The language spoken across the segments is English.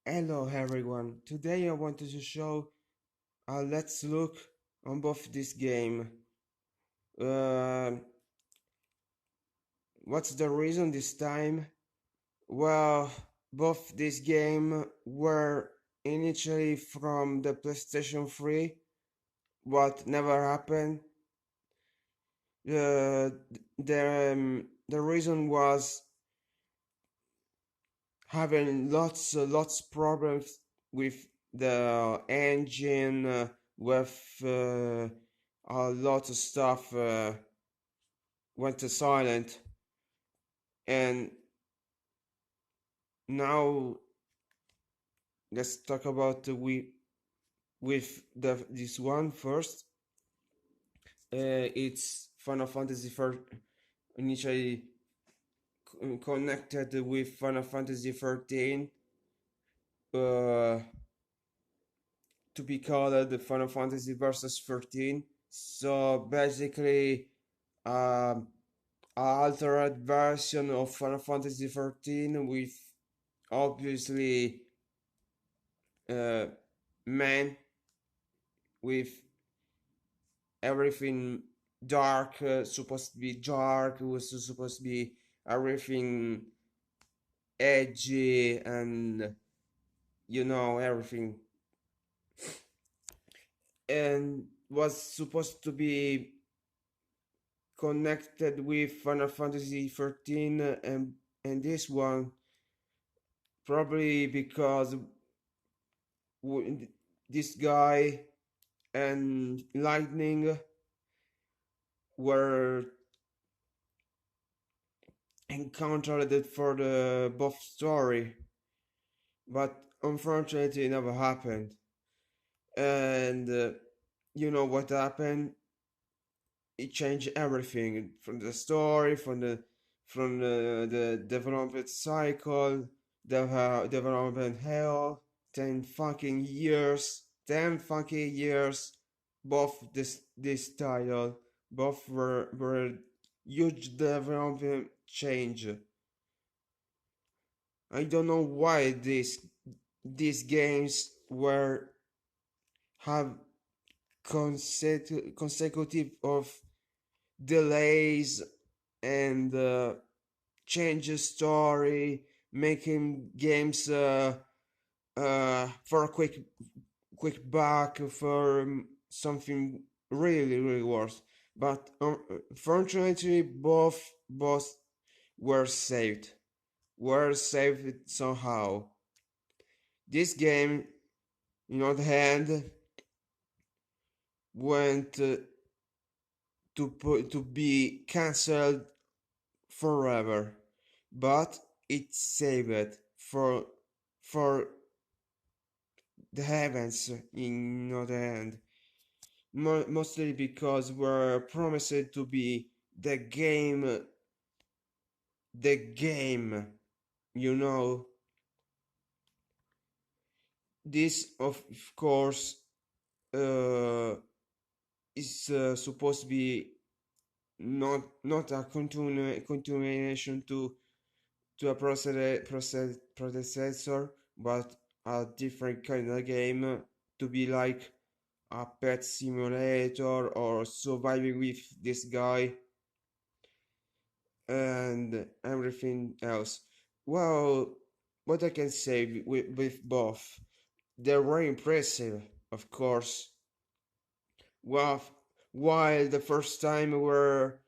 Hello everyone, today I wanted to show a let's look on both this game. Uh, what's the reason this time? Well, both this game were initially from the PlayStation 3, what never happened. The reason was having lots problems with the engine, with a lot of stuff went to silent, and now let's talk about we with this one first. It's Final Fantasy first initially connected with Final Fantasy 13, uh, to be called the Final Fantasy Versus 13. So basically, um, a altered version of Final Fantasy 13 with obviously uh, man with everything dark, supposed to be dark, it was supposed to be everything edgy and everything, and was supposed to be connected with Final Fantasy 13, and this one probably because this guy and Lightning were encountered it for the both story, but unfortunately it never happened. And you know what happened? It changed everything from the story, from the development cycle, the development hell. 10 fucking years, both this title, both were huge development change. I don't know why these games were have consecutive of delays and changes story, making games for a quick buck for something really worse. But fortunately, both were saved. Were saved somehow. This game, on the other hand, went to be cancelled forever, but it saved for the heavens in other hand. Mostly because we're promised to be the game, you know. This of course uh, is supposed to be not a continuation to a predecessor, but a different kind of game, to be like a pet simulator or surviving with this guy and everything else. Well, what I can say with both, they were impressive, of course. Well, while the first time were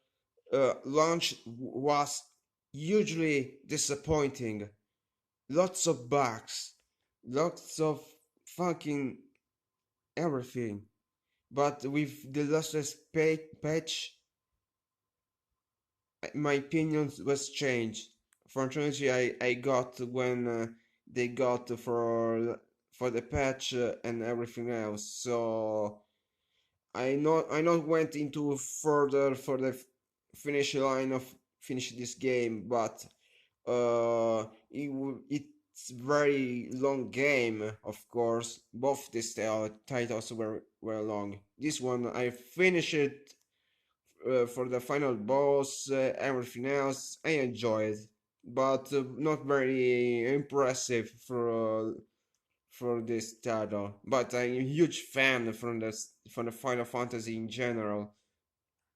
launch was hugely disappointing, lots of bugs, lots of fucking everything. But with the latest patch, my opinion was changed. Fortunately, I got when they got for the patch and everything else. So I not went into further for the finish line of finish this game, but it's very long game. Of course, both these titles were long. This one I finished it for the final boss, everything else I enjoyed, but not very impressive for for this title, but I'm a huge fan from the Final Fantasy in general.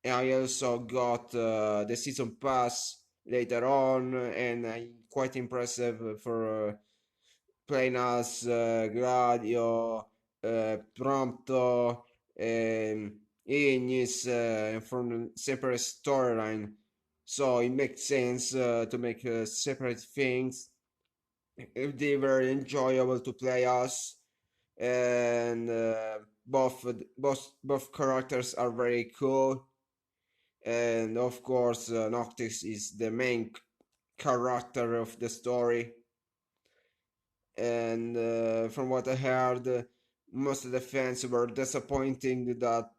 I also got the season pass later on, and I'm quite impressive for playing as Gladio, Prompto, Ignis from the separate storyline. So it makes sense to make separate things if they were enjoyable to play as, and both characters are very cool, and of course Noctis is the main character of the story, and from what I heard, most of the fans were disappointing that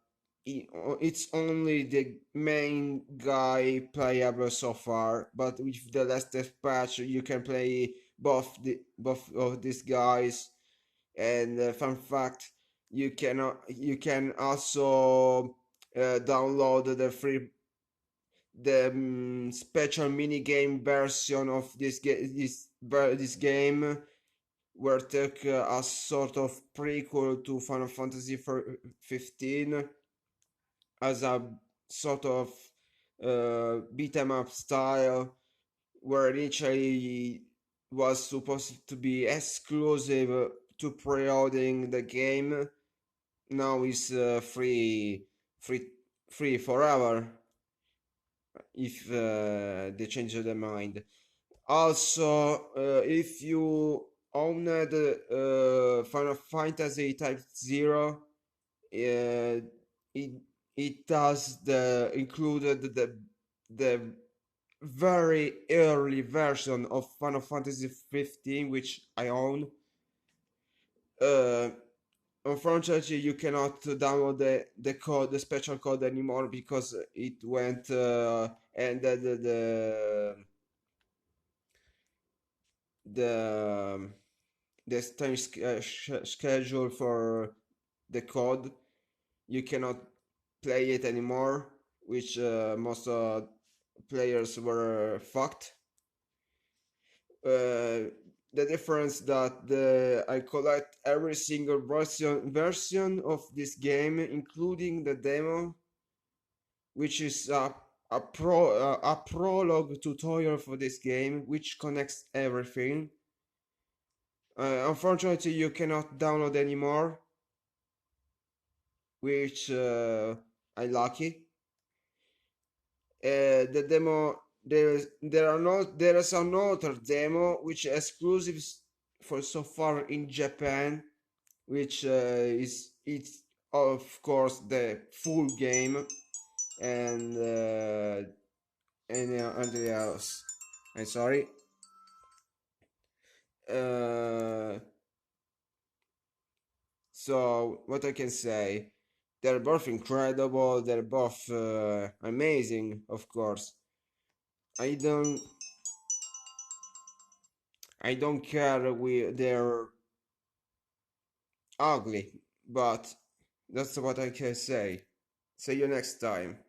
it's only the main guy playable so far, but with the latest patch you can play both of these guys. And fun fact, you can also download the special mini game version of this game, were took as sort of prequel to Final Fantasy 15, as a sort of beat 'em up style, where initially was supposed to be exclusive to pre-ordering the game. Now is free, free forever if they change their mind. Also, if you owned Final Fantasy Type Zero, it it does the included the very early version of Final Fantasy 15, which I own. Uh, Unfortunately, you cannot download the special code anymore because it went and the the time schedule for the code, you cannot play it anymore, which most players were fucked. The difference that I collect every single version of this game, including the demo, which is a prologue tutorial for this game, which connects everything. Unfortunately, you cannot download anymore, which I lucky. The demo, there is another demo which is exclusive for so far in Japan, which is it's of course the full game, and anything else. I'm sorry. Uh, so what I can say, they're both incredible. They're both amazing, of course. I don't I don't care they're ugly, but that's what I can say. See you next time.